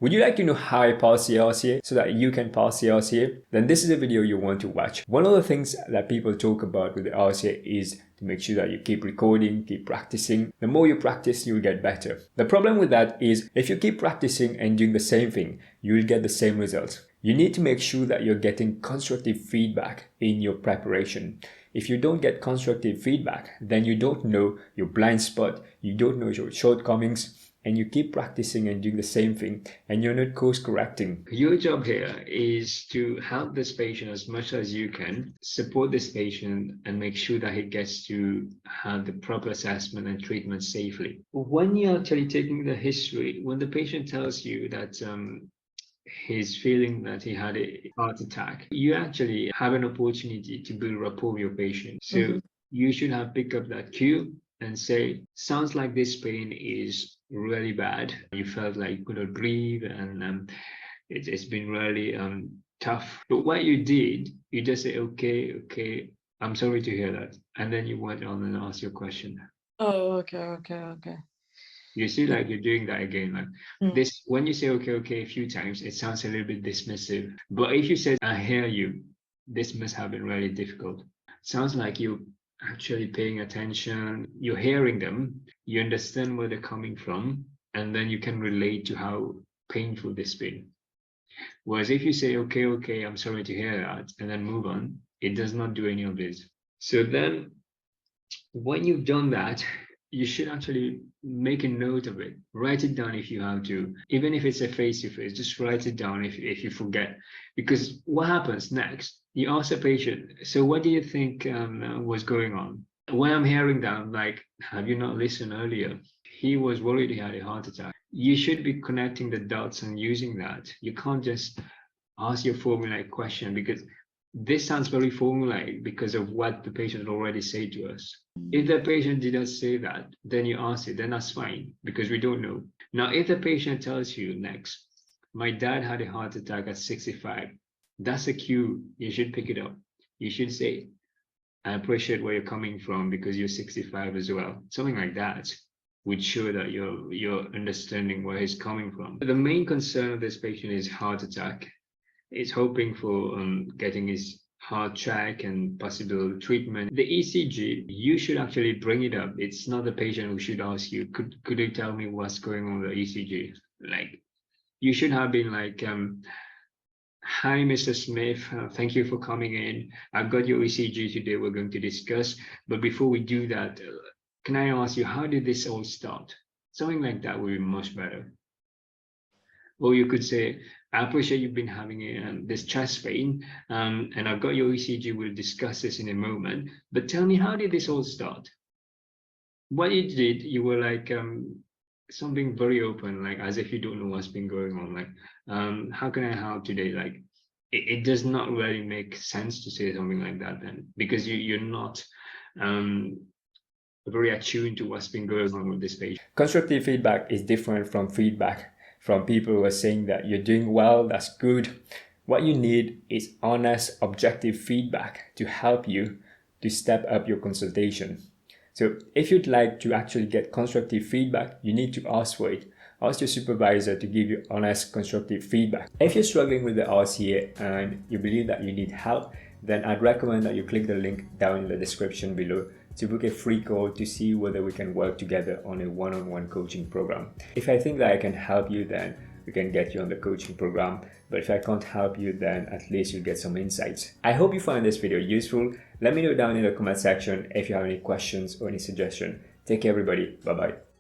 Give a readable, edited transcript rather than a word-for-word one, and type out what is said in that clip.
Would you like to know how I pass the RCA so that you can pass the RCA? Then this is a video you want to watch. One of the things that people talk about with the RCA is to make sure that you keep recording, keep practicing. The more you practice, you'll get better. The problem with that is if you keep practicing and doing the same thing, you will get the same results. You need to make sure that you're getting constructive feedback in your preparation. If you don't get constructive feedback, then you don't know your blind spot, you don't know your shortcomings, and you keep practicing and doing the same thing, and you're not course correcting. Your job here is to help this patient as much as you can, support this patient, and make sure that he gets to have the proper assessment and treatment safely. When you're actually taking the history, when the patient tells you that he's feeling that he had a heart attack, you actually have an opportunity to build rapport with your patient. So you should have picked up that cue and say, sounds like this pain is really bad. You felt like you couldn't breathe and it's been really tough. But what you did, you just say, okay, I'm sorry to hear that. And then you went on and asked your question. Oh, okay. You see, like you're doing that again. Like this, when you say okay a few times, it sounds a little bit dismissive. But if you said, I hear you, this must have been really difficult. Sounds like you actually paying attention, you're hearing them, you understand where they're coming from, and then you can relate to how painful this been. Whereas if you say, okay, I'm sorry to hear that, and then move on, it does not do any of this. So then when you've done that, you should actually make a note of it. Write it down if you have to. Even if it's a face-to-face, just write it down if you forget. Because what happens next? You ask the patient, so what do you think was going on? When I'm hearing that, I'm like, have you not listened earlier? He was worried he had a heart attack. You should be connecting the dots and using that. You can't just ask your formulaic question, because this sounds very formulaic because of what the patient already said to us. If the patient didn't say that, then you ask it, then that's fine, because we don't know. Now, if the patient tells you next, my dad had a heart attack at 65, that's a cue. You should pick it up. You should say, I appreciate where you're coming from because you're 65 as well. Something like that would show that you're understanding where he's coming from. The main concern of this patient is heart attack. It's hoping for getting his heart check and possible treatment. The ECG, you should actually bring it up. It's not the patient who should ask you, could you tell me what's going on with the ECG? Like, you should have been like, hi, Mr. Smith, thank you for coming in. I've got your ECG today, we're going to discuss. But before we do that, can I ask you, how did this all start? Something like that would be much better. Or you could say, I appreciate you've been having this chest pain, and I've got your ECG. We'll discuss this in a moment. But tell me, how did this all start? What you did, you were like something very open, like as if you don't know what's been going on. Like, how can I help today? Like, it does not really make sense to say something like that then, because you're not very attuned to what's been going on with this patient. Constructive feedback is different from feedback from people who are saying that you're doing well, that's good. What you need is honest, objective feedback to help you to step up your consultation. So if you'd like to actually get constructive feedback, you need to ask for it. Ask your supervisor to give you honest, constructive feedback. If you're struggling with the RCA and you believe that you need help, then I'd recommend that you click the link down in the description below to book a free call to see whether we can work together on a one-on-one coaching program. If I think that I can help you, then we can get you on the coaching program. But if I can't help you, then at least you'll get some insights. I hope you find this video useful. Let me know down in the comment section if you have any questions or any suggestions. Take care, everybody. Bye-bye.